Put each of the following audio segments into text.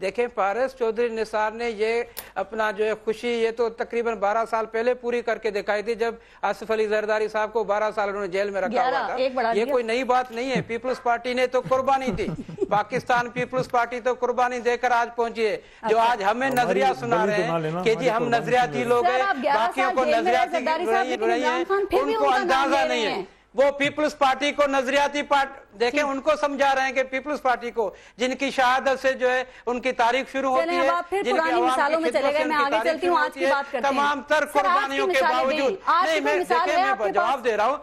دیکھیں پارس چودھری نثار نے یہ اپنا جو ہے خوشی یہ تو تقریباً 12 سال پہلے پوری کر کے دکھائی تھی جب آصف علی زرداری صاحب کو 12 سال انہوں نے جیل میں رکھا ہوا تھا. یہ کوئی نئی بات نہیں ہے. پیپلز پارٹی نے تو قربانی دی, پاکستان پیپلز پارٹی تو قربانی دے کر آج پہنچی ہے. جو آج ہمیں نظریہ سنا رہے ہیں کہ جی ہم نظریاتی لوگ ہیں, باقیوں کو نظریاتی نہیں ہیں, ان کو اندازہ نہیں ہے. وہ پیپلز پارٹی کو نظریاتی دیکھیں ان کو سمجھا رہے ہیں کہ پیپلز پارٹی کو جن کی شہادت سے جو ہے ان کی تاریخ شروع ہوتی ہے, جن کی عوام کی خدمت سے ان کی تاریخ شروع ہوتی ہے, تمام تر قربانیوں کے باوجود. نہیں میں جواب دے رہا ہوں,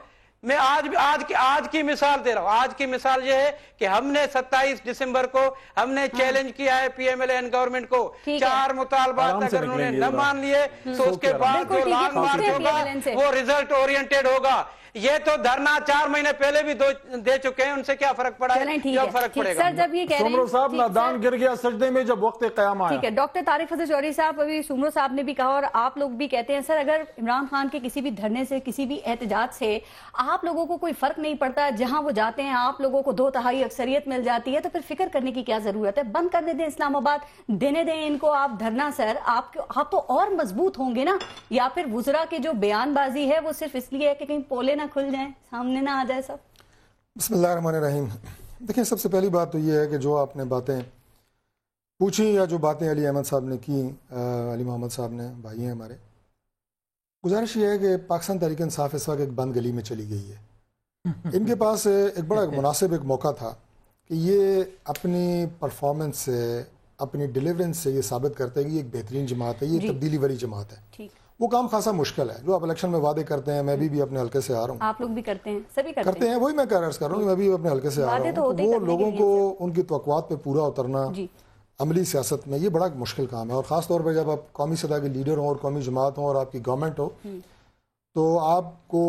میں آج کی مثال دے رہا ہوں. آج کی مثال یہ ہے کہ ہم نے 27 دسمبر کو ہم نے چیلنج کیا ہے P M L N government کو, 4 مطالبات اگر انہوں نے نہ مان لیے تو اس کے بعد جو لانگ مارچ ہوگا وہ ریزلٹ اورینٹیڈ ہوگا. یہ تو دھرنا 4 مہینے پہلے بھی دے چکے ہیں, ان سے کیا فرق پڑا ہے, کیا فرق پڑے گا. سر جب یہ کہہ رہے ہیں سمرو صاحب نادان گر گیا سجدے میں جب وقت قیام آیا. ٹھیک ہے ڈاکٹر طارق فضل چودھری صاحب, ابھی سمرو صاحب نے بھی کہا اور آپ لوگ بھی کہتے ہیں سر اگر عمران خان کے کسی بھی دھرنے سے کسی بھی احتجاج سے آپ لوگوں کو کوئی فرق نہیں پڑتا, جہاں وہ جاتے ہیں آپ لوگوں کو 2/3 اکثریت مل جاتی ہے, تو پھر فکر کرنے کی کیا ضرورت ہے؟ بند کرنے دیں اسلام آباد, دینے دیں ان کو آپ دھرنا. سر آپ تو اور مضبوط ہوں گے نا, یا پھر وزراء کی جو بیان بازی ہے وہ صرف اس لیے ہے کہ کہیں پولے نہ کھل جائیں, سامنے نہ آ جائے سب. بسم اللہ الرحمن الرحیم. دیکھیں سب سے پہلی بات تو یہ ہے کہ جو آپ نے باتیں پوچھی یا جو باتیں علی احمد صاحب نے کی, علی محمد صاحب نے, بھائی ہیں ہمارے, گزارش یہ ہے کہ پاکستان تحریک انصاف اس وقت ایک بند گلی میں چلی گئی ہے. ان کے پاس ایک بڑا مناسب ایک موقع تھا کہ یہ اپنی پرفارمنس سے, اپنی ڈیلیورنس سے یہ ثابت کرتے ہیں کہ یہ ایک بہترین جماعت ہے, یہ تبدیلی والی جماعت ہے. وہ کام خاصا مشکل ہے جو آپ الیکشن میں وعدے کرتے ہیں. میں بھی اپنے حلقے سے آ رہا ہوں, آپ لوگ بھی کرتے ہیں, سبھی کرتے ہیں, وہی میں عرض کر رہا ہوں کہ میں بھی اپنے حلقے سے آ رہا ہوں. وہ لوگوں کو ان کی توقعات پہ پورا اترنا عملی سیاست میں یہ بڑا مشکل کام ہے, اور خاص طور پہ جب آپ قومی سطح کے لیڈر ہوں اور قومی جماعت ہوں اور آپ کی گورنمنٹ ہو تو آپ کو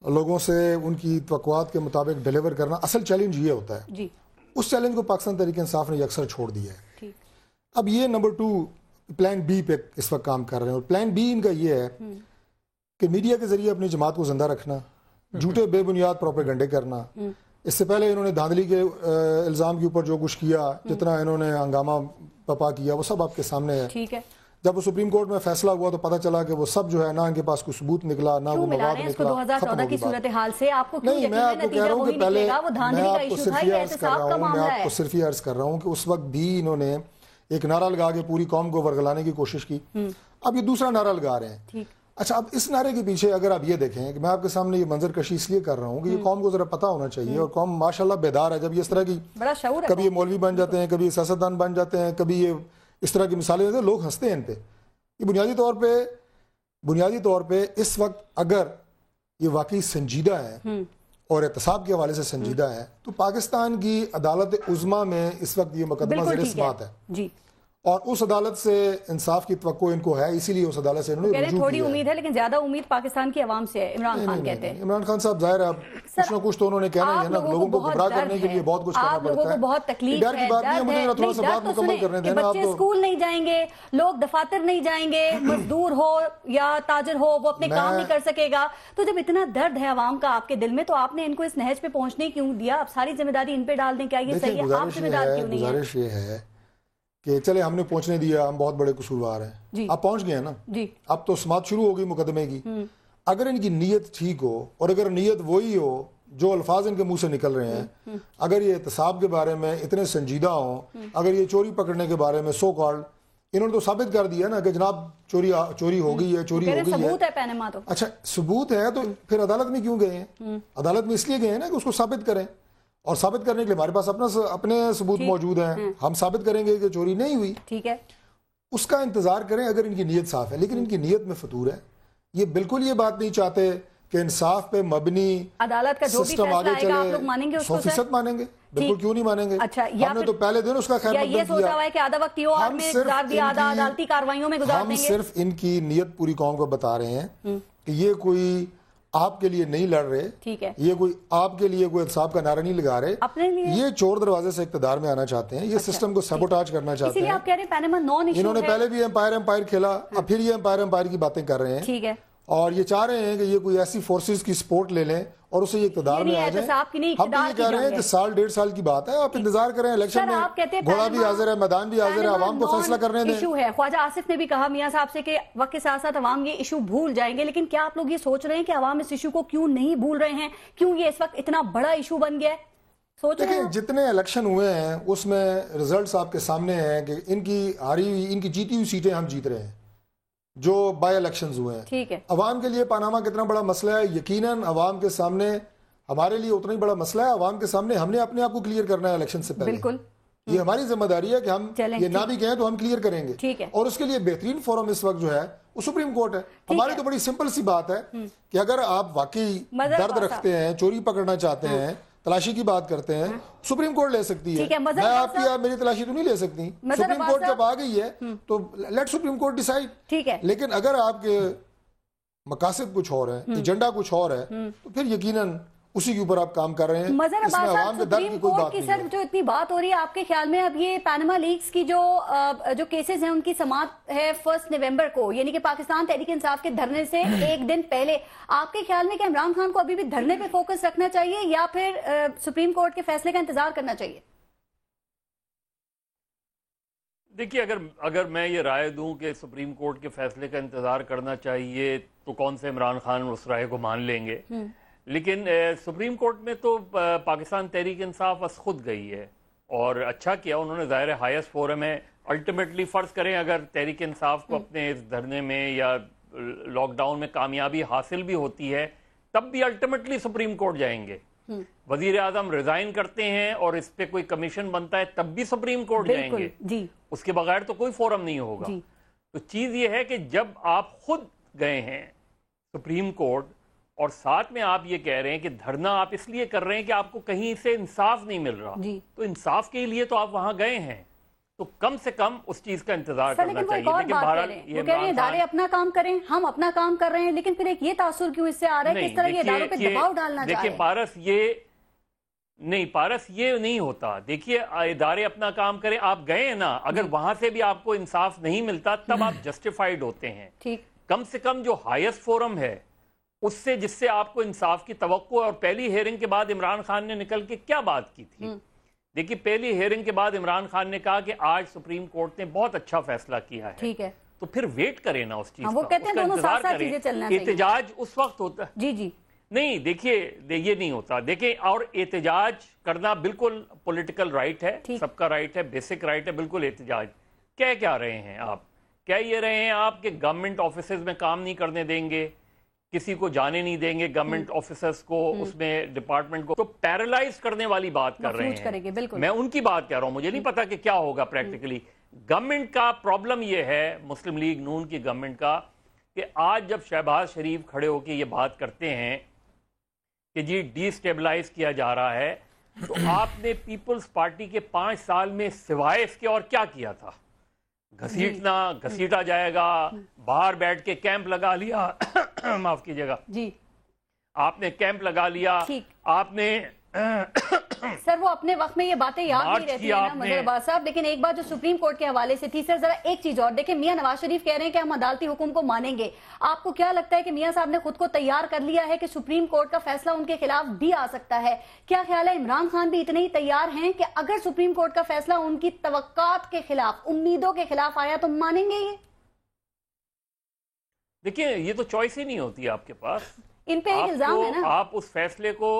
لوگوں سے ان کی توقعات کے مطابق ڈیلیور کرنا اصل چیلنج یہ ہوتا ہے. اس چیلنج کو پاکستان تحریک انصاف نے اکثر چھوڑ دیا ہے. اب یہ نمبر 2 پلان بی پہ اس وقت کام کر رہے ہیں, اور پلان بی ان کا یہ ہے کہ میڈیا کے ذریعے اپنی جماعت کو زندہ رکھنا, جھوٹے بے بنیاد پروپیگنڈے کرنا. اس سے پہلے انہوں نے دھاندلی کے الزام کے اوپر جو کچھ کیا, جتنا انہوں نے ہنگامہ پپا کیا, وہ سب آپ کے سامنے ہے. جب وہ سپریم کورٹ میں فیصلہ ہوا تو پتہ چلا کہ وہ سب جو ہے نہ ان کے پاس کوئی ثبوت نکلا, نہ وہ مواد نکلا. 2014 کی صورتحال سے آپ کو نہیں, میں آپ کو کہہ رہا ہوں کہ پہلے میں آپ کو صرف یہ عرض کر رہا ہوں کہ اس وقت بھی انہوں نے ایک نعرہ لگا کے پوری قوم کو ورگلانے کی کوشش کی. اب یہ دوسرا نعرہ لگا رہے ہیں. اچھا, اب اس نعرے کے پیچھے اگر آپ یہ دیکھیں کہ میں آپ کے سامنے یہ منظر کشی اس لیے کر رہا ہوں کہ یہ قوم کو ذرا پتہ ہونا چاہیے, اور قوم ماشاءاللہ بیدار ہے. جب یہ اس طرح کی کبھی یہ مولوی بن جاتے ہیں, کبھی سیاستدان بن جاتے ہیں, کبھی یہ اس طرح کی مثالیں دیتے ہیں, لوگ ہنستے ہیں ان پہ. یہ بنیادی طور پہ اس وقت اگر یہ واقعی سنجیدہ ہے اور احتساب کے حوالے سے سنجیدہ ہے تو پاکستان کی عدالت عظمیٰ میں اس وقت یہ مقدمہ زیر سماعت ہے, اور اس عدالت سے انصاف کی توقع ان کو ہے, اسی لیے اس عدالت سے انہوں نے رجوع تھوڑی امید ہے, لیکن زیادہ امید پاکستان کی عوام سے ہے. عمران خان کہتے ہیں, عمران خان صاحب ظاہر ہے کچھ نہ کچھ تو انہوں نے کہنا ہی ہے نا, لوگوں کو گمراہ کرنے کے لیے بہت کچھ کرنا پڑتا ہے. آپ لوگوں کو بہت تکلیف ہے, تھوڑا سا بات مکمل کرنے دینا. بچے اسکول نہیں جائیں گے, لوگ دفاتر نہیں جائیں گے, مزدور ہو یا تاجر ہو وہ اپنے کام نہیں کر سکے گا. تو جب اتنا درد ہے عوام کا آپ کے دل میں, تو آپ نے ان کو اس نہج پہ پہنچنے کیوں دیا؟ اب ساری ذمہ داری ان پہ ڈال دیں, کیا یہ صحیح ہے؟ آپ ذمہ دار کیوں نہیں ہیں؟ گزارش یہ ہے کہ چلے ہم نے پہنچنے دیا, ہم بہت بڑے قصوروار ہیں, آپ پہنچ گئے ہیں نا, اب تو سماعت شروع ہوگی مقدمے کی. اگر ان کی نیت ٹھیک ہو, اور اگر نیت وہی ہو جو الفاظ ان کے منہ سے نکل رہے ہیں, اگر یہ احتساب کے بارے میں اتنے سنجیدہ ہوں, اگر یہ چوری پکڑنے کے بارے میں سو کالڈ انہوں نے تو ثابت کر دیا نا کہ جناب چوری ہو گئی ہے, چوری ہو گئی ہے. ثبوت ہے پینما تو. اچھا ثبوت ہے تو پھر عدالت میں کیوں گئے ہیں؟ عدالت میں اس لیے گئے ہیں نا کہ اس کو ثابت کریں, اور ثابت کرنے کے لیے ہمارے پاس اپنے ثبوت موجود ہیں. ہم ثابت کریں گے کہ چوری نہیں ہوئی, ٹھیک ہے, اس کا انتظار کریں اگر ان کی نیت صاف ہے. لیکن ان کی نیت میں فطور ہے. یہ بالکل یہ بات نہیں چاہتے کہ انصاف پہ مبنی عدالت کا جو بھی فیصلہ آئے گا آپ لوگ مانیں گے اس کو؟ 100% مانیں گے, بالکل کیوں نہیں مانیں گے. اچھا, ہم نے تو پہلے دن اس کا خیر مقدم یہ سوچا ہوا ہے کہ آدھا وقت یوار میں گزار دیا, آدھا عدالتی کاروائیوں میں گزار دیں گے. ہم صرف ان کی نیت پوری قوم کو بتا رہے ہیں کہ یہ کوئی آپ کے لیے نہیں لڑ رہے, ٹھیک ہے, یہ کوئی آپ کے لیے کوئی احتساب کا نعرہ نہیں لگا رہے, یہ چور دروازے سے اقتدار میں آنا چاہتے ہیں, یہ سسٹم کو سیبوٹاج کرنا چاہتے ہیں. آپ کہہ رہے ہیں پینما نان ایشو ہے. انہوں نے پہلے بھی امپائر کھیلا, اب پھر یہ امپائر کی باتیں کر رہے ہیں. ٹھیک ہے, اور یہ چاہ رہے ہیں کہ یہ کوئی ایسی فورسز کی سپورٹ لے لیں اور اسے یہ اقتدار میں آ جائیں. ہم بھی یہ کہہ رہے ہیں کہ سال 1.5 سال کی بات ہے, آپ انتظار کریں, الیکشن میں گھوڑا بھی حاضر ہے, میدان بھی حاضر ہے, عوام کو فیصلہ کرنے دیں. ایشو ہے, خواجہ آصف نے بھی کہا میاں صاحب سے کہ وقت کے ساتھ ساتھ عوام یہ ایشو بھول جائیں گے, لیکن کیا آپ لوگ یہ سوچ رہے ہیں کہ عوام اس ایشو کو کیوں نہیں بھول رہے ہیں, کیوں یہ اس وقت اتنا بڑا ایشو بن گیا ہے؟ دیکھیں جتنے الیکشن ہوئے ہیں اس میں ریزلٹس آپ کے سامنے ہیں کہ ان کی ہاری ہوئی, ان کی جیتی ہوئی سیٹیں ہم جیت رہے ہیں جو بائی الیکشنز ہوئے ہیں. ٹھیک ہے, عوام کے لیے پاناما کتنا بڑا مسئلہ ہے, یقیناً عوام کے سامنے ہمارے لیے اتنا ہی بڑا مسئلہ ہے. عوام کے سامنے ہم نے اپنے آپ کو کلیئر کرنا ہے الیکشن سے پہلے. بالکل, یہ ہماری ذمہ داری ہے کہ ہم یہ نہ بھی کہیں تو ہم کلیئر کریں گے. ٹھیک ہے, اور اس کے لیے بہترین فورم اس وقت جو ہے وہ سپریم کورٹ ہے. ہماری تو بڑی سمپل سی بات ہے کہ اگر آپ واقعی درد رکھتے ہیں, چوری پکڑنا چاہتے ہیں, تلاشی کی بات کرتے ہیں, سپریم کورٹ لے سکتی ہے. میں آپ کی میری تلاشی تو نہیں لے سکتی. سپریم کورٹ جب آ گئی ہے تو لیٹ سپریم کورٹ ڈیسائیڈ. ٹھیک ہے, لیکن اگر آپ کے مقاصد کچھ اور ہیں, ایجنڈا کچھ اور ہے, تو پھر یقیناً اسی کے اوپر آپ کام کر رہے ہیں. اس میں عوام کے درد کی کوئی بات نہیں ہے. جو اتنی بات ہو رہی ہے آپ کے خیال میں اب یہ پیناما لیکس کی جو کیسز ہیں ان کی سماعت ہے 1 نومبر کو, یعنی کہ پاکستان تحریک انصاف کے دھرنے سے ایک دن پہلے, آپ کے خیال میں کہ عمران خان کو ابھی بھی دھرنے پہ فوکس رکھنا چاہیے یا پھر سپریم کورٹ کے فیصلے کا انتظار کرنا چاہیے؟ دیکھیے اگر میں یہ رائے دوں کہ سپریم کورٹ کے فیصلے کا انتظار کرنا چاہیے تو کون سے عمران خان اس رائے کو مان لیں گے. لیکن سپریم کورٹ میں تو پاکستان تحریک انصاف بس خود گئی ہے اور اچھا کیا انہوں نے, ظاہر ہائیسٹ فورم ہے. الٹیمیٹلی فرض کریں اگر تحریک انصاف کو اپنے اس دھرنے میں یا لاک ڈاؤن میں کامیابی حاصل بھی ہوتی ہے تب بھی الٹیمیٹلی سپریم کورٹ جائیں گے. وزیر اعظم ریزائن کرتے ہیں اور اس پہ کوئی کمیشن بنتا ہے تب بھی سپریم کورٹ جائیں گے. اس کے بغیر تو کوئی فورم نہیں ہوگا. تو چیز یہ ہے کہ جب آپ خود گئے ہیں سپریم کورٹ اور ساتھ میں آپ یہ کہہ رہے ہیں کہ دھرنا آپ اس لیے کر رہے ہیں کہ آپ کو کہیں سے انصاف نہیں مل رہا, تو انصاف کے لیے تو آپ وہاں گئے ہیں, تو کم سے کم اس چیز کا انتظار کرنا چاہیے. لیکن بہرحال یہ کہہ رہے ہیں ادارے اپنا کام کریں, ہم اپنا کام کر رہے ہیں, لیکن پھر ایک یہ تاثر کیوں اس سے آ رہا ہے کہ اس طرح یہ اداروں پہ دباؤ ڈالنا چاہ رہے ہیں؟ دیکھیں پارس یہ نہیں ہوتا. دیکھیے ادارے اپنا کام کریں, آپ گئے ہیں نا, اگر وہاں سے بھی آپ کو انصاف نہیں ملتا تب آپ جسٹیفائیڈ ہوتے ہیں. کم سے کم جو ہائیسٹ فورم ہے اس سے جس سے آپ کو انصاف کی توقع ہے. اور پہلی ہیئرنگ کے بعد عمران خان نے نکل کے کیا بات کی تھی؟ دیکھیے پہلی ہیئرنگ کے بعد عمران خان نے کہا کہ آج سپریم کورٹ نے بہت اچھا فیصلہ کیا ہے. ٹھیک ہے, تو پھر ویٹ کریں نا اس چیز کا, وہ کہتے ہیں دونوں ساتھ ساتھ چیزیں چلنا چاہیے. احتجاج اس وقت ہوتا ہے. جی نہیں, دیکھیے یہ نہیں ہوتا. دیکھیں, اور احتجاج کرنا بالکل پولیٹیکل رائٹ ہے, سب کا رائٹ ہے, بیسک رائٹ ہے بالکل احتجاج. کہہ کیا رہے ہیں آپ؟ کہہ یہ رہے ہیں آپ کہ گورنمنٹ آفیسز میں کام نہیں کرنے دیں گے, کسی کو جانے نہیں دیں گے, گورنمنٹ آفیسرز کو, اس میں ڈپارٹمنٹ کو, تو پیرالائز کرنے والی بات کر رہے ہیں. میں ان کی بات کہہ رہا ہوں, مجھے نہیں پتا کہ کیا ہوگا پریکٹیکلی. گورنمنٹ کا پرابلم یہ ہے, مسلم لیگ نون کی گورنمنٹ کا, کہ آج جب شہباز شریف کھڑے ہو کے یہ بات کرتے ہیں کہ جی ڈی اسٹیبلائز کیا جا رہا ہے, تو آپ نے پیپلز پارٹی کے 5 سال میں سوائے اس کے اور کیا کیا تھا؟ گھسیٹا جائے گا, باہر بیٹھ کے کیمپ لگا لیا, معاف کیجیے گا, آپ نے کیمپ لگا لیا, آپ نے سر وہ اپنے وقت میں یہ باتیں یاد نہیں رہتی ہیں نا مظہر عباس صاحب. لیکن ایک بات جو سپریم کورٹ کے حوالے سے تھی, سر ذرا ایک چیز اور دیکھیں, میاں نواز شریف کہہ رہے ہیں کہ ہم عدالتی حکم کو مانیں گے. آپ کو کیا لگتا ہے کہ میاں صاحب نے خود کو تیار کر لیا ہے کہ سپریم کورٹ کا فیصلہ ان کے خلاف بھی آ سکتا ہے؟ کیا خیال ہے عمران خان بھی اتنے ہی تیار ہیں کہ اگر سپریم کورٹ کا فیصلہ ان کی توقعات کے خلاف, امیدوں کے خلاف آیا تو مانیں گے یہ؟ دیکھیں یہ تو چوائس ہی نہیں ہوتی آپ کے پاس. ان پہ ایک الزام ہے نا, آپ اس فیصلے کو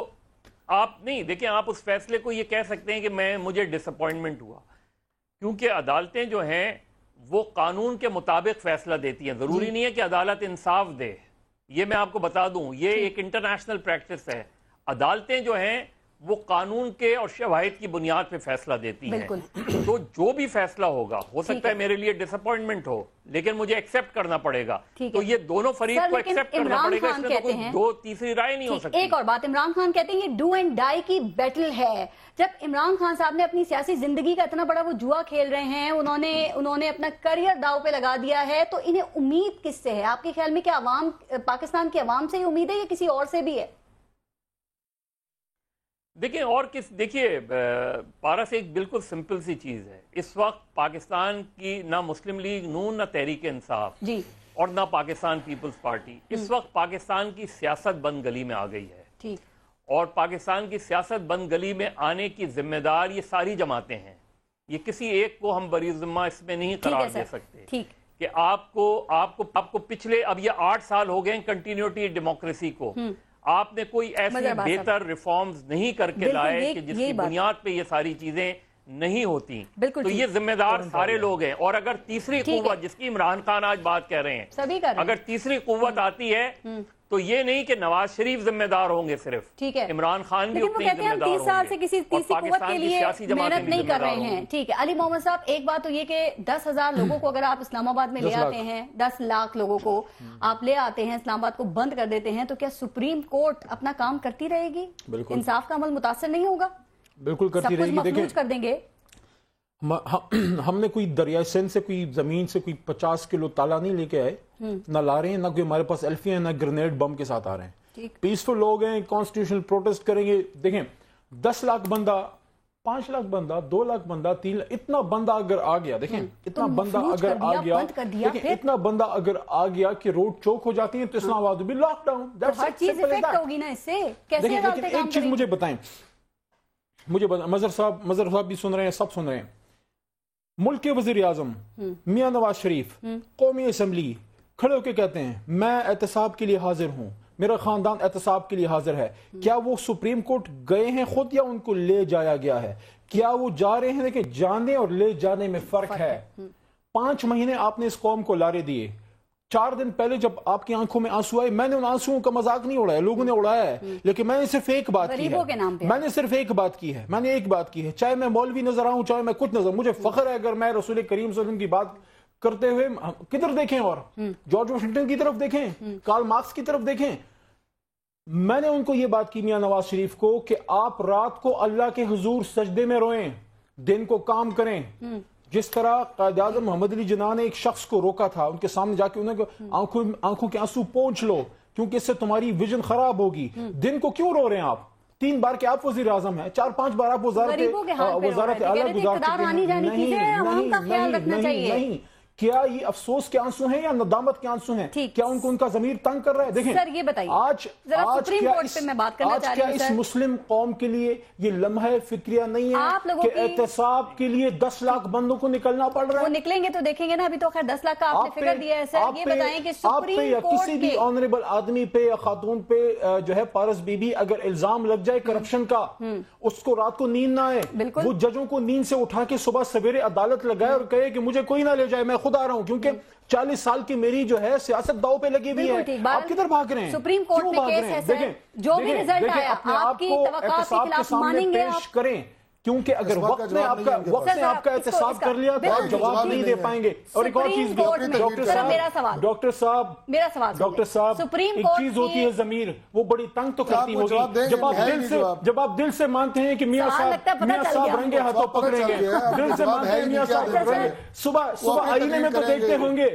آپ نہیں دیکھیں, آپ اس فیصلے کو یہ کہہ سکتے ہیں کہ مجھے ڈس اپوائنٹمنٹ ہوا, کیونکہ عدالتیں جو ہیں وہ قانون کے مطابق فیصلہ دیتی ہیں. ضروری نہیں ہے کہ عدالت انصاف دے, یہ میں آپ کو بتا دوں, یہ ایک انٹرنیشنل پریکٹس ہے. عدالتیں جو ہیں وہ قانون کے اور شواہد کی بنیاد پہ فیصلہ دیتی ہیں. تو جو بھی فیصلہ ہوگا, ہو سکتا ہے میرے لیے ڈس اپوائنٹمنٹ ہو, لیکن مجھے ایکسپٹ کرنا پڑے گا. تو یہ دونوں فریق کو ایکسپٹ کرنا پڑے گا, اس میں کوئی دو تیسری رائے نہیں ہو سکتی. ایک اور بات, عمران خان کہتے ہیں یہ ڈو اینڈ ڈائی کی بیٹل ہے. جب عمران خان صاحب نے اپنی سیاسی زندگی کا اتنا بڑا وہ جوا کھیل رہے ہیں, انہوں نے اپنا کریئر داؤ پہ لگا دیا ہے, تو انہیں امید کس سے ہے آپ کے خیال میں؟ کہ عوام, پاکستان کی عوام سے ہی امید ہے یا کسی اور سے بھی ہے؟ دیکھیں اور دیکھیے پارس ایک بالکل سمپل سی چیز ہے. اس وقت پاکستان کی نہ مسلم لیگ نون نہ تحریک انصاف اور نہ پاکستان پیپلز پارٹی. اس وقت پاکستان کی سیاست بند گلی میں آ گئی ہے. ٹھیک. اور پاکستان کی سیاست بند گلی میں آنے کی ذمہ دار یہ ساری جماعتیں ہیں. یہ کسی ایک کو ہم بری ذمہ اس میں نہیں قرار دے سکتے. ٹھیک. کہ آپ کو پچھلے اب یہ 8 سال ہو گئے کنٹینیوٹی ڈیموکریسی کو. آپ نے کوئی ایسے بہتر ریفارمز نہیں کر کے لائے کہ جس کی بنیاد پہ یہ ساری چیزیں نہیں ہوتی. تو یہ ذمہ دار سارے لوگ ہیں. اور اگر تیسری قوت جس کی عمران خان آج بات کہہ رہے ہیں, اگر تیسری قوت آتی ہے تو یہ نہیں کہ نواز شریف ذمہ دار ہوں گے صرف, ٹھیک ہے, عمران خان بھی اتنے ذمہ دار ہوں گے. 30 سال سے کسی تیسری قوت کے لیے محنت نہیں کر رہے ہیں. ٹھیک ہے علی محمد صاحب, ایک بات تو یہ کہ 10,000 لوگوں کو اگر آپ اسلام آباد میں لے آتے ہیں, 10 لاکھ لوگوں کو آپ لے آتے ہیں, اسلام آباد کو بند کر دیتے ہیں, تو کیا سپریم کورٹ اپنا کام کرتی رہے گی؟ انصاف کا عمل متاثر نہیں ہوگا؟ بالکل کرتی رہے گی. سب کچھ مفلوج کر دیں گے. ہم نے کوئی دریائے سندھ سے کوئی زمین سے کوئی 50 کلو تالا نہیں لے کے آئے, نہ لا رہے ہیں, نہ کوئی ہمارے پاس ایلفی ہیں, نہ گرنیڈ بم کے ساتھ آ رہے ہیں. پیسفل لوگ ہیں, کانسٹیٹیوشنل پروٹیسٹ کریں گے. دیکھیں 10 لاکھ بندہ, 5 لاکھ بندہ, 2 لاکھ بندہ, 3 لاکھ, اتنا بندہ اگر آ گیا, دیکھیں اتنا بندہ اگر آ گیا, دیکھیں اتنا بندہ اگر آ گیا کہ روڈ چوک ہو جاتی ہیں تو اسلام آباد بھی لاک ڈاؤن. ہر چیز افیکٹ ہوگی نا اس سے. لیکن ایک چیز مجھے بتائیں, مظہر صاحب بھی سن رہے ہیں, سب سن رہے ہیں. ملک کے وزیر اعظم میاں نواز شریف قومی اسمبلی کھڑے ہو کے کہتے ہیں میں احتساب کے لیے حاضر ہوں, میرا خاندان احتساب کے لیے حاضر ہے. کیا وہ سپریم کورٹ گئے ہیں خود یا ان کو لے جایا گیا ہے؟ کیا وہ جا رہے ہیں کہ جانے اور لے جانے میں فرق ہے؟ 5 مہینے آپ نے اس قوم کو لارے دیے. 4 دن پہلے جب آپ کی آنکھوں میں آنسو آئے, میں نے ان آنسوؤں کا مذاق نہیں اڑایا, لوگوں نے اڑایا ہے, لیکن میں نے صرف ایک بات کی ہے, میں نے صرف ایک بات کی ہے, میں نے ایک بات کی ہے, چاہے میں مولوی نظر آؤں, چاہے میں کچھ نظر, مجھے فخر ہے اگر میں رسول کریم صلی اللہ علیہ وسلم کی بات کرتے ہوئے کدھر دیکھیں, اور جارج واشنگٹن کی طرف دیکھیں, کارل مارکس کی طرف دیکھیں. میں نے ان کو یہ بات کی میاں نواز شریف کو کہ آپ رات کو اللہ کے حضور سجدے میں روئیں, دن کو کام کریں. جس طرح قائد اعظم محمد علی جناح نے ایک شخص کو روکا تھا, ان کے سامنے جا کے انہوں نے آنکھوں کے آنسو پونچھ لو کیونکہ اس سے تمہاری ویژن خراب ہوگی. دن کو کیوں رو رہے ہیں آپ؟ 3 بار کے آپ وزیر اعظم ہیں, 4-5 بار آپ وزارت اعلیٰ گزار چکے ہیں. نہیں, کیا یہ افسوس کے آنسو ہیں یا ندامت کے آنسو ہیں؟ کیا ان کو ان کا ضمیر تنگ کر رہا ہے؟ دیکھیں سر یہ بتائیے, آج کیا اس مسلم قوم کے لیے یہ لمحہ فکریہ نہیں ہے کہ احتساب کے لیے 10 لاکھ بندوں کو نکلنا پڑ رہا ہے؟ وہ نکلیں گے تو دیکھیں گے نا. ابھی تو خیر 10 لاکھ کا آپ نے فگر دیا ہے. سر یہ بتائیں کہ آپ پہ یا کسی بھی آنریبل آدمی پہ یا خاتون پہ جو ہے پارس بی بی اگر الزام لگ جائے کرپشن کا, اس کو رات کو نیند نہ آئے, وہ ججوں کو نیند سے اٹھا کے صبح سویرے عدالت لگائے اور کہے کہ مجھے کوئی نہ لے جائے, میں خود آ رہا ہوں, کیونکہ 40 سال کی میری جو ہے سیاست داؤ پہ لگی ہوئی ہے. آپ کدھر بھاگ رہے ہیں؟ سپریم کورٹ میں کیس ہے سر, جو بھی رزلٹ آیا آپ کی توقعات کے خلاف مانیں گے آپ؟ کریں, کیونکہ اگر وقت نے آپ کا احتساب کر لیا تو آپ جواب نہیں دے پائیں گے. اور ایک اور چیز, ڈاکٹر صاحب ایک چیز ہوتی ہے ضمیر, وہ بڑی تنگ تو کرتی ہوگی جب آپ دل سے مانتے ہیں کہ میاں صاحب رنگے ہاتھوں پکڑیں گے, دل سے مانتے ہیں میاں صاحب, صبح آئینے میں تو دیکھتے ہوں گے,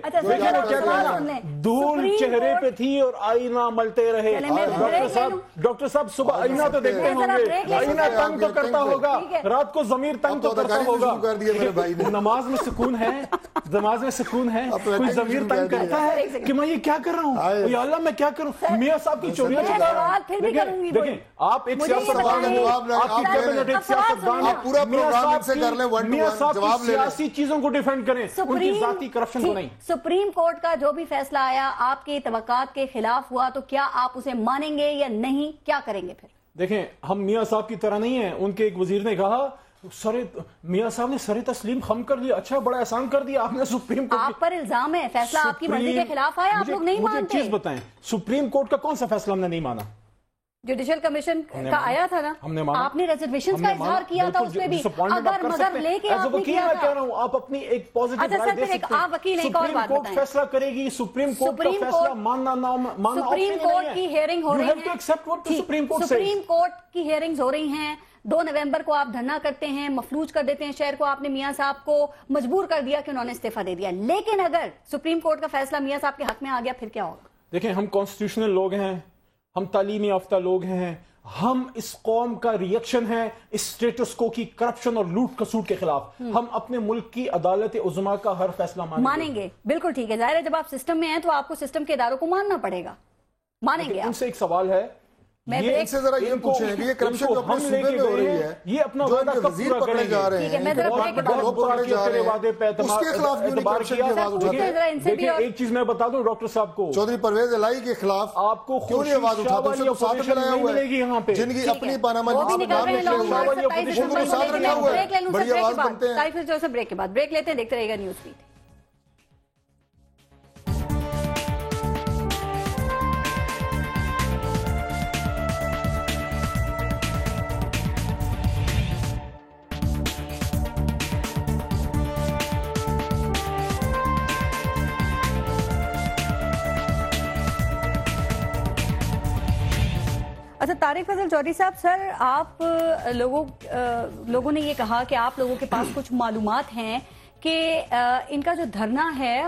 دھول چہرے پہ تھی اور آئینہ ملتے رہے. ڈاکٹر صاحب صبح آئینہ تو دیکھتے ہوں گے, آئینہ تنگ تو کرتا ہوگا, رات کو ضمیر تنگ تو کرتا ہوگا. نماز میں سکون ہے, نماز میں سکون ہے, کوئی ضمیر تنگ کرتا ہے کہ میں یہ کیا کر رہا ہوں, یا اللہ میں کیا کروں, میاں صاحب کی چوریاں چکا رہا ہوں. دیکھیں آپ ایک سیاستدان ہیں, آپ کی کیبنٹ ایک سیاستدان ہے, میاں صاحب کی سیاسی چیزوں کو ڈیفینڈ کریں, ان کی ذاتی کرپشن کو نہیں. سپریم کورٹ کا جو بھی فیصلہ آیا آپ کی توقعات کے خلاف ہوا, تو کیا آپ اسے مانیں گے یا نہیں, کیا کریں گے پھر؟ دیکھیں ہم میاں صاحب کی طرح نہیں ہیں. ان کے ایک وزیر نے کہا میاں صاحب نے سر تسلیم خم کر لیا, اچھا بڑا احسان کر دیا آپ نے سپریم کورٹ. آپ پر الزام ہے فیصلہ آپ کی مرضی کے خلاف آیا, آپ لوگ نہیں مانتے. مجھے ایک چیز بتائیں, سپریم کورٹ کا کون سا فیصلہ ہم نے نہیں مانا؟ جوڈیشل کمیشن کا آیا تھا نا, آپ نے ریزرویشن کا اظہار کیا تھا, اس میں بھی اگر مگر لے کے آپ نے کیا تھا. کہہ رہا ہوں آپ اپنی ایک پوزیٹیو رائے دے سکتے ہیں. آپ وکیل ہیں, ایک اور بات بتائیں, فیصلہ کرے گی سپریم کورٹ کا فیصلہ ماننا نہ ماننا. سپریم کورٹ کی ہیئرنگ ہو رہی ہے, سپریم کورٹ کی ہیئرنگز ہو رہی ہیں. 2 نومبر کو آپ دھرنا کرتے ہیں, مفلوج کر دیتے ہیں شہر کو, آپ نے میاں صاحب کو مجبور کر دیا کہ انہوں نے استعفیٰ دے دیا. لیکن اگر سپریم کورٹ کا فیصلہ میاں صاحب کے حق میں آ گیا پھر کیا ہوگا؟ دیکھیں ہم کانسٹیٹیوشنل لوگ ہیں, ہم تعلیمی یافتہ لوگ ہیں, ہم اس قوم کا ریئیکشن ہے اس سٹیٹس کو کی کرپشن اور لوٹ کسوٹ کے خلاف. ہم اپنے ملک کی عدالت عظمیٰ کا ہر فیصلہ مانیں گے. بالکل ٹھیک ہے. ظاہر ہے جب آپ سسٹم میں ہیں تو آپ کو سسٹم کے اداروں کو ماننا پڑے گا. مانیں گے. ان سے ایک سوال ہے, ان سے ذرا یہ پوچھیں کہ یہ کرپشن جو اپنے صوبے میں ہو رہی ہے, یہ اپنا وعدہ کب پورا پکڑے جا رہے ہیں, لوگ پکڑے جا رہے ہیں, اس کے خلاف کیوں نہیں کرپشن کی آواز اٹھاتے ہیں؟ دیکھیں ایک چیز میں بتا دوں ڈاکٹر صاحب کو, چودھری پرویز الہی کے خلاف آپ کو کیوں نہیں آواز اٹھاتے؟ اسے تو ساتھ ملایا ہوا ہے, جن کی اپنی پاناما لیکس میں نام لکھے ہوئے ہیں ان کو ساتھ رکھا ہوا ہے, بڑی آواز بنتے ہیں. بریک کے بعد بریک لیتے ہیں, دیکھتے رہے گا نیوز فیڈ. اچھا طارق فضل چودھری صاحب, سر آپ لوگوں نے یہ کہا کہ آپ لوگوں کے پاس کچھ معلومات ہیں کہ ان کا جو دھرنا ہے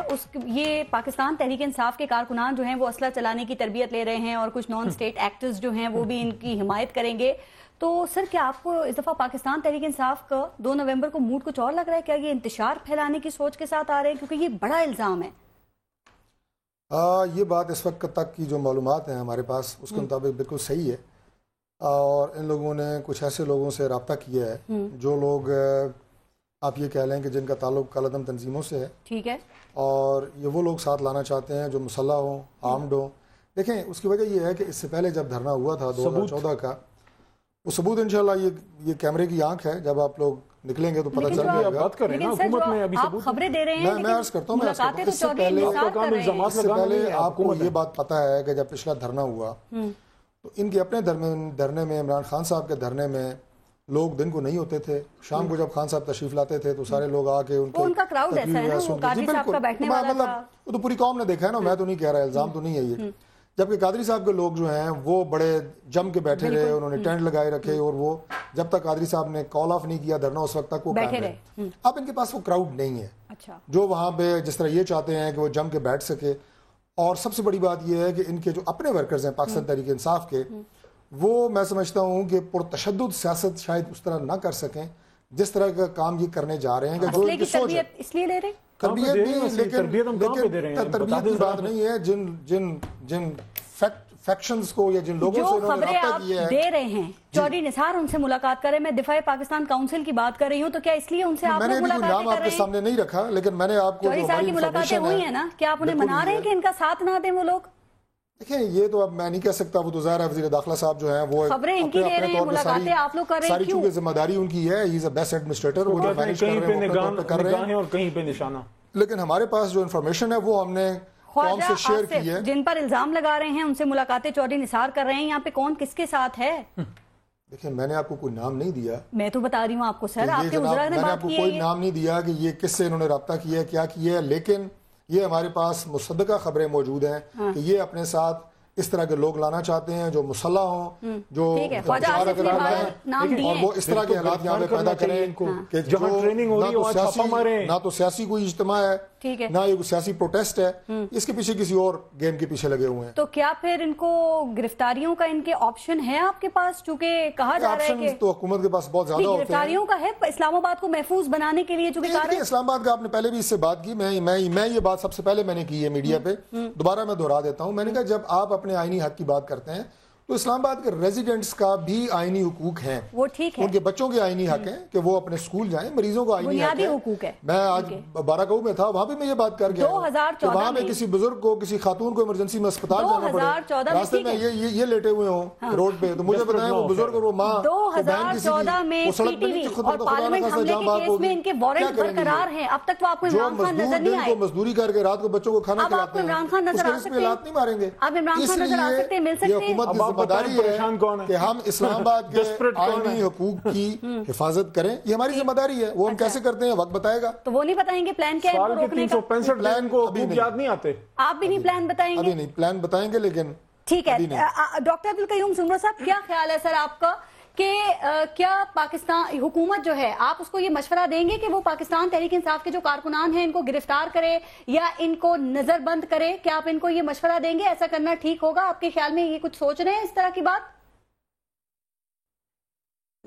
یہ پاکستان تحریک انصاف کے کارکنان جو ہیں وہ اسلحہ چلانے کی تربیت لے رہے ہیں اور کچھ نان اسٹیٹ ایکٹرز جو ہیں وہ بھی ان کی حمایت کریں گے. تو سر کیا آپ کو اس دفعہ پاکستان تحریک انصاف کا 2 نومبر کو موڈ کچھ اور لگ رہا ہے؟ کیا یہ انتشار پھیلانے کی سوچ کے ساتھ آ رہے ہیں, کیونکہ یہ بڑا الزام ہے؟ یہ بات اس وقت تک کی جو معلومات ہیں ہمارے پاس اس کے مطابق بالکل صحیح ہے, اور ان لوگوں نے کچھ ایسے لوگوں سے رابطہ کیا ہے جو لوگ آپ یہ کہہ لیں کہ جن کا تعلق کالعدم تنظیموں سے ہے. ٹھیک ہے. اور یہ وہ لوگ ساتھ لانا چاہتے ہیں جو مسلح ہوں, آرمڈ ہوں. دیکھیں اس کی وجہ یہ ہے کہ اس سے پہلے جب دھرنا ہوا تھا 2014 کا, وہ ثبوت انشاءاللہ یہ کیمرے کی آنکھ ہے, جب آپ لوگ نکلیں گے تو پتہ چل جائے گا. بات کر رہے ہیں حکومت میں ابھی ثبوت خبریں دے رہے ہیں, میں عرض کرتا ہوں, اس سے پہلے آپ کو یہ بات پتہ ہے کہ جب پچھلا دھرنا ہوا تو ان کے اپنے دھرنے میں, عمران خان صاحب کے دھرنے میں لوگ دن کو نہیں ہوتے تھے, شام کو جب خان صاحب تشریف لاتے تھے تو سارے لوگ آ کے ان کا کراؤڈ ایسا ہے نا, وہ قادری صاحب کا بیٹھنے والا تھا. وہ تو پوری قوم نے دیکھا ہے نا, میں تو نہیں کہہ رہا, الزام تو نہیں ہے یہ. جبکہ قادری صاحب کے لوگ جو ہیں وہ بڑے جم کے بیٹھے رہے, انہوں نے ٹینٹ لگائے رکھے, اور وہ جب تک قادری صاحب نے کال آف نہیں کیا دھرنا اس وقت تک وہ بیٹھے رہے. اب ان کے پاس وہ کراؤڈ نہیں ہے جو وہاں پہ جس طرح یہ چاہتے ہیں کہ وہ جم کے بیٹھ سکے. اور سب سے بڑی بات یہ ہے کہ ان کے جو اپنے ورکرز ہیں پاکستان تحریک انصاف کے, وہ میں سمجھتا ہوں کہ پرتشدد سیاست شاید اس طرح نہ کر سکیں جس طرح کا کام یہ کرنے جا رہے ہیں. کہ جو ان کی سوچ ہے اس لیے لے رہے تربیت بھی, لیکن تربیت کی بات نہیں ہے. جن فیکشنز کو یا جن لوگوں سے انہوں نے رابطہ کیا ہے دے رہے ہیں, چودھری نثار ان سے ملاقات کریں. میں دفاع پاکستان کاؤنسل کی بات کر رہی ہوں, تو کیا اس لیے ان سے آپ میں نے بھی کوئی نام آپ کے سامنے نہیں رکھا, لیکن میں نے آپ کو چودھری صاحب کی ملاقاتیں ہوئی ہیں نا, کیا آپ انہیں منا رہے ہیں کہ ان کا ساتھ نہ دیں وہ لوگ؟ دیکھیں یہ تو اب میں نہیں کہہ سکتا, وہ تو ظاہر ہے وزیر داخلہ صاحب جو ہیں وہ خبریں ان کی لے رہے ہیں, ملاقاتیں آپ لوگ کر رہے ہیں, ساری چونکہ ذمہ داری ان کی ہے, ہی از اے بیسٹ ایڈمنسٹریٹر, وہ جو مینیج کر رہے ہیں اور کہیں پہ نشانہ. لیکن ہمارے پاس جو انفارمیشن ہے وہ ہم نے قوم سے شیئر کی ہے. جن پر الزام لگا رہے ہیں ان سے ملاقاتیں چودھری نثار کر رہے ہیں, یہاں پہ کون کس کے ساتھ ہے؟ دیکھیں میں نے آپ کو کوئی نام نہیں دیا, میں تو بتا رہی ہوں آپ کو سر, آپ کے وزراء نے میں نے آپ کو کوئی نام نہیں دیا کہ یہ کس سے انہوں نے رابطہ کیا ہے, کیا کیا ہے. لیکن یہ ہمارے پاس مصدقہ خبریں موجود ہیں کہ یہ اپنے ساتھ اس طرح کے لوگ لانا چاہتے ہیں جو مسلح ہوں, جو اور وہ اس طرح کے حالات یہاں پہ پیدا کریں کہ نہ تو سیاسی کوئی اجتماع ہے نہ یہ سیاسی پروٹیسٹ ہے, اس کے پیچھے کسی اور گیم کے پیچھے لگے ہوئے ہیں. تو کیا پھر ان کو گرفتاریوں کا ان کے آپشن ہے آپ کے پاس, چونکہ کہا جا رہا ہے کہ تو حکومت کے پاس بہت زیادہ ہوتے ہیں. گرفتاریوں کا ہے اسلام آباد کو محفوظ بنانے کے لیے, چونکہ اسلام آباد کا آپ نے پہلے بھی اس سے بات کی, میں یہ بات سب سے پہلے میں نے کی ہے میڈیا پہ, دوبارہ میں دہرا دیتا ہوں. میں نے کہا جب آپ اپنے آئینی حق کی بات کرتے ہیں تو اسلام آباد کے ریزیڈنٹس کا بھی آئینی حقوق ہیں, وہ ٹھیک ہے, ان کے بچوں کے آئینی حق ہیں کہ وہ اپنے اسکول جائیں, مریضوں کو آئینی حق ہے. میں آج بارہکاؤ میں تھا, وہاں بھی میں یہ بات کر گیا کہ وہاں میں کسی بزرگ کو, کسی خاتون کو ایمرجنسی میں اسپتال جانا پڑے, راستے میں یہ لیٹے ہوئے ہوں روڈ پہ, تو مجھے بتائیں وہ بزرگ اور وہ ماں 2014 میں سی ٹی وی اور پارلیمنٹ حملے کے کیس میں ان کے وارنٹ برقرار ہیں, اب تک تو آپ کو عمران خان نظر نہیں آئے. مزدوری کر کے رات کو بچوں کو کھانا کھلاتے ہیں, عمران خان نظر آ سکتے ہیں, نہیں ماریں گے. اب عمران خان نظر آ سکتے ہیں, مل سکتے ہیں. حکومت کی ذمہ داری ہے کہ ہم اسلام آباد کے آئینی حقوق کی حفاظت کریں, یہ ہماری ذمہ داری ہے. وہ ہم کیسے کرتے ہیں وقت بتائے گا. تو وہ نہیں بتائیں گے پلان کیا ہے ان کو روکنے کا؟ 365 پلان کو یاد نہیں آتے, آپ بھی نہیں پلان بتائیں گے؟ ابھی نہیں پلان بتائیں گے, لیکن ٹھیک ہے. ڈاکٹر عبدالقیوم زمرہ صاحب, کیا خیال ہے سر آپ کا کہ کیا پاکستان حکومت جو ہے, آپ اس کو یہ مشورہ دیں گے کہ وہ پاکستان تحریک انصاف کے جو کارکنان ہیں ان کو گرفتار کرے یا ان کو نظر بند کرے؟ کیا آپ ان کو یہ مشورہ دیں گے ایسا کرنا ٹھیک ہوگا؟ آپ کے خیال میں یہ کچھ سوچ رہے ہیں اس طرح کی بات؟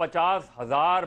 50,000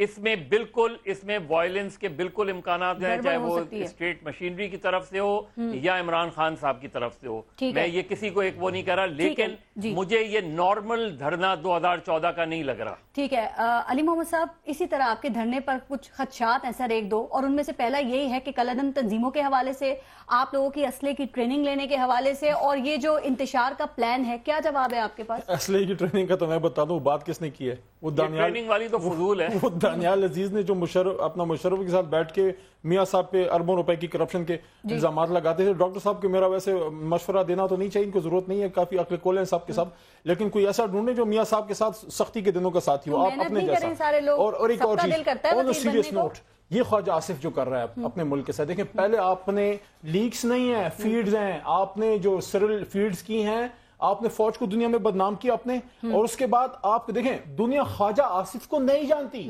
اس میں وائلنس کے بالکل امکانات ہیں، چاہے وہ اسٹیٹ مشینری کی طرف سے ہو یا عمران خان صاحب کی طرف سے ہو. میں یہ کسی کو ایک وہ نہیں کہہ رہا، لیکن مجھے یہ نارمل دھرنا 2014 کا نہیں لگ رہا. ٹھیک ہے علی محمد صاحب، اسی طرح آپ کے دھرنے پر کچھ خدشات ہیں سر، ایک دو، اور ان میں سے پہلا یہی ہے کہ کلعدم تنظیموں کے حوالے سے، آپ لوگوں کی اسلحے کی ٹریننگ لینے کے حوالے سے، اور یہ جو انتشار کا پلان ہے، کیا جواب ہے آپ کے پاس؟ اسلحے کی ٹریننگ کا تو میں بتا دوں بات کس نے کی ہے، وہ ٹریننگ والی تو فضول ہے. وہ دانیال عزیز نے جو اپنا مشرف کے ساتھ بیٹھ کے میاں صاحب پہ اربوں روپے کی کرپشن کے الزامات لگاتے تھے. ڈاکٹر صاحب کو میرا ویسے مشورہ دینا تو نہیں چاہیے، ان کو ضرورت نہیں ہے، کافی عقل کول ہیں صاحب کے ساتھ، لیکن کوئی ایسا ڈھونڈے جو میاں صاحب کے ساتھ سختی کے دنوں کا ساتھی ہو، آپ اپنے جیسا. اور ایک اور چیز، سیریس نوٹ، یہ خواجہ آصف جو کر رہا ہے اپنے ملک کے ساتھ، دیکھیں پہلے آپ نے لیکس نہیں ہیں، فیڈز ہیں، آپ نے جو سیرل فیڈز کی ہیں، آپ نے فوج کو دنیا میں بدنام کیا اپنے، اور اس کے بعد آپ دیکھیں دنیا خواجہ آصف کو نہیں جانتی.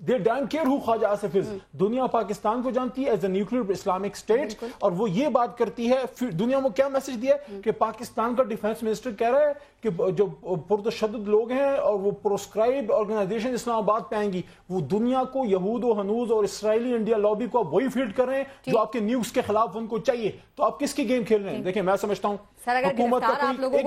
They don't care who Khwaja Asif is. دنیا پاکستان کو جانتی ہے as a nuclear Islamic state, اور وہ یہ بات کرتی ہے. دنیا کو کیا میسج دیا کہ پاکستان کا ڈیفنس منسٹر کہہ رہا ہے کہ جو پرتشدد لوگ ہیں اور وہ پروسکرائبڈ آرگنائزیشن اسلام آباد پہ آئیں گی، وہ دنیا کو یہود و ہنوز اور اسرائیلی انڈیا لابی کو وہی فیڈ کر رہے ہیں جو آپ کے نیوز کے خلاف ان کو چاہیے. تو آپ کس کی گیم کھیل رہے ہیں؟ دیکھیں میں سمجھتا ہوں حکومت کا ایک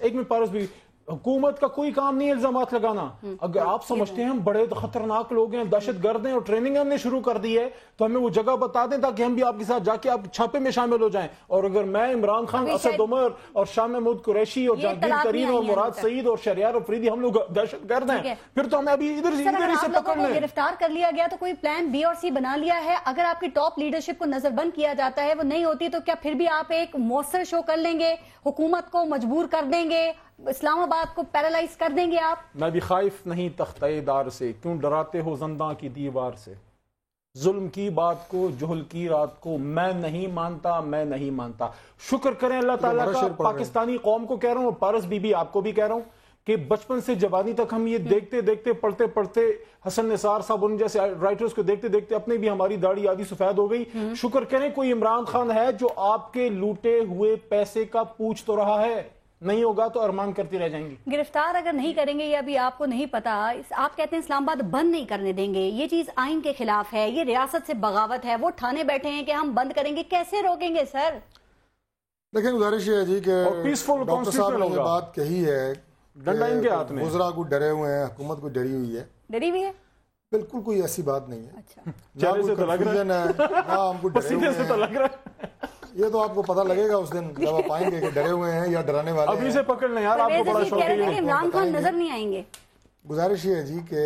منٹ پارس بھی، حکومت کا کوئی کام نہیں الزامات لگانا. اگر آپ سمجھتے ہیں ہم بڑے خطرناک لوگ ہیں، دہشت گرد ہیں، اور ٹریننگ ہم نے شروع کر دی ہے، تو ہمیں وہ جگہ بتا دیں تاکہ ہم بھی آپ کے ساتھ جا کے آپ چھاپے میں شامل ہو جائیں. اور اگر میں عمران خان، اسد عمر اور شاہ محمود قریشی اور جہانگیر ترین اور مراد سعید اور شہریار افریدی ہم لوگ دہشت گرد ہیں، پھر تو ہمیں ابھی ادھر ہی سے پکڑ لیں. گرفتار کر لیا گیا تو کوئی پلان بی اور سی بنا لیا ہے؟ اگر آپ کی ٹاپ لیڈرشپ کو نظر بند کیا جاتا ہے، وہ نہیں ہوتی، تو کیا پھر بھی آپ ایک مؤثر شو کر لیں گے، حکومت کو مجبور کر دیں گے، اسلام آباد کو پیرالائز کر دیں گے آپ؟ میں بھی خائف نہیں تختہ دار سے، کیوں ڈراتے ہو زنداں کی دیوار سے. ظلم کی بات کو، جہل کی رات کو، میں نہیں مانتا. شکر کریں اللہ تعالیٰ کا. پاکستانی قوم کو کہہ رہا ہوں، پارس بی بی آپ کو بھی کہہ رہا ہوں کہ بچپن سے جوانی تک ہم یہ دیکھتے پڑھتے حسن نثار صاحب ان جیسے رائٹرز کو دیکھتے اپنے بھی ہماری داڑھی آدھی سفید ہو گئی. شکر کریں کوئی عمران خان ہے جو آپ کے لوٹے ہوئے پیسے کا پوچھ تو رہا ہے. نہیں ہوگا تو ارمان کرتی رہ جائیں گی. گرفتار اگر نہیں کریں گے، یہ ابھی آپ کو نہیں پتا، آپ کہتے ہیں اسلام آباد بند نہیں کرنے دیں گے، یہ چیز آئین کے خلاف ہے، یہ ریاست سے بغاوت ہے. وہ ٹھانے بیٹھے ہیں کہ ہم بند کریں گے، کیسے روکیں گے سر؟ لیکن گزارش یہ ہے جی کہ ڈاکٹر صاحب نے یہ بات کہی ہے کہ وزراء کو ڈرے ہوئے ہیں، حکومت کو ڈری ہوئی ہے. ڈری ہوئی ہے؟ بالکل کوئی ایسی بات نہیں ہے. اچھا، چہرے سے تو لگ رہا ہے، ہم کو ڈرے ہوئے ہیں. یہ تو آپ کو پتہ لگے گا اس دن جب آپ آئیں گے کہ ڈرے ہوئے ہیں یا ڈرانے والے ہیں. ابھی سے پکڑ لیں یار، آپ کو بڑا شوق ہے. عمران خان نظر نہیں آئیں گے. گزارش یہ ہے جی کہ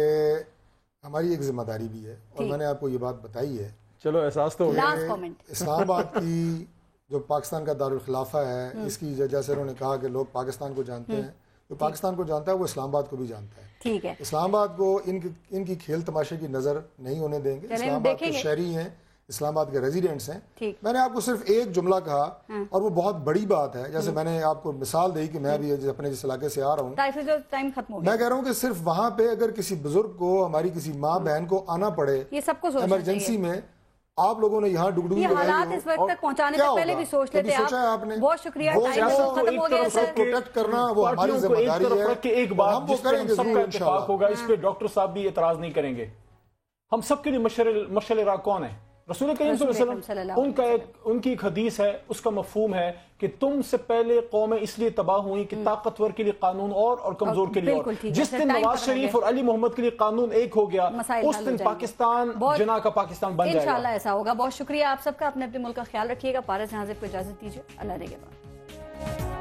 ہماری ایک ذمہ داری بھی ہے، اور میں نے آپ کو یہ بات بتائی ہے. چلو احساس تو اسلام آباد کی جو پاکستان کا دارالخلافہ ہے، اس کی جیسے انہوں نے کہا کہ لوگ پاکستان کو جانتے ہیں، جو پاکستان کو جانتا ہے وہ اسلام آباد کو بھی جانتا ہے. ٹھیک ہے، اسلام آباد کو ان کی کھیل تماشے کی نظر نہیں ہونے دیں گے. اسلام آباد کے شہری ہیں، اسلام آباد کے ریزیڈنٹس ہیں. میں نے آپ کو صرف ایک جملہ کہا اور وہ بہت بڑی بات ہے. جیسے میں نے آپ کو مثال دی کہ میں بھی اپنے جس علاقے سے آ رہا ہوں، میں کہہ رہا ہوں کہ صرف وہاں پہ اگر کسی بزرگ کو، ہماری کسی ماں بہن کو آنا پڑے ایمرجنسی میں، آپ لوگوں نے یہاں ڈگڈگی حالات اس وقت تک پہنچانے سے پہلے بھی سوچ لیتے آپ نے. بہت شکریہ. ختم ہو گیا سر. پروٹیکٹ کرنا وہ ہماری ذمہ داری ہے. ایک بات جس پہ ہم سب کا اتفاق ہوگا، اس پہ ڈاکٹر صاحب بھی اعتراض نہیں کریں گے. ہم سب کے لیے مشعل راہ کون ہے؟ رسول کریم صلی اللہ علیہ وسلم. ان کی ایک حدیث ہے، اس کا مفہوم ہے کہ تم سے پہلے قومیں اس لیے تباہ ہوئی کہ طاقتور کے لیے قانون اور کمزور کے لیے اور. جس دن نواز شریف اور علی محمد کے لیے قانون ایک ہو گیا، اس دن پاکستان جناح کا پاکستان بن جائے گا. انشاءاللہ ایسا ہوگا. بہت شکریہ آپ سب کا. اپنے ملک کا خیال رکھیے گا. پارس حاضر کو اجازت دیجیے. اللہ نگہبان.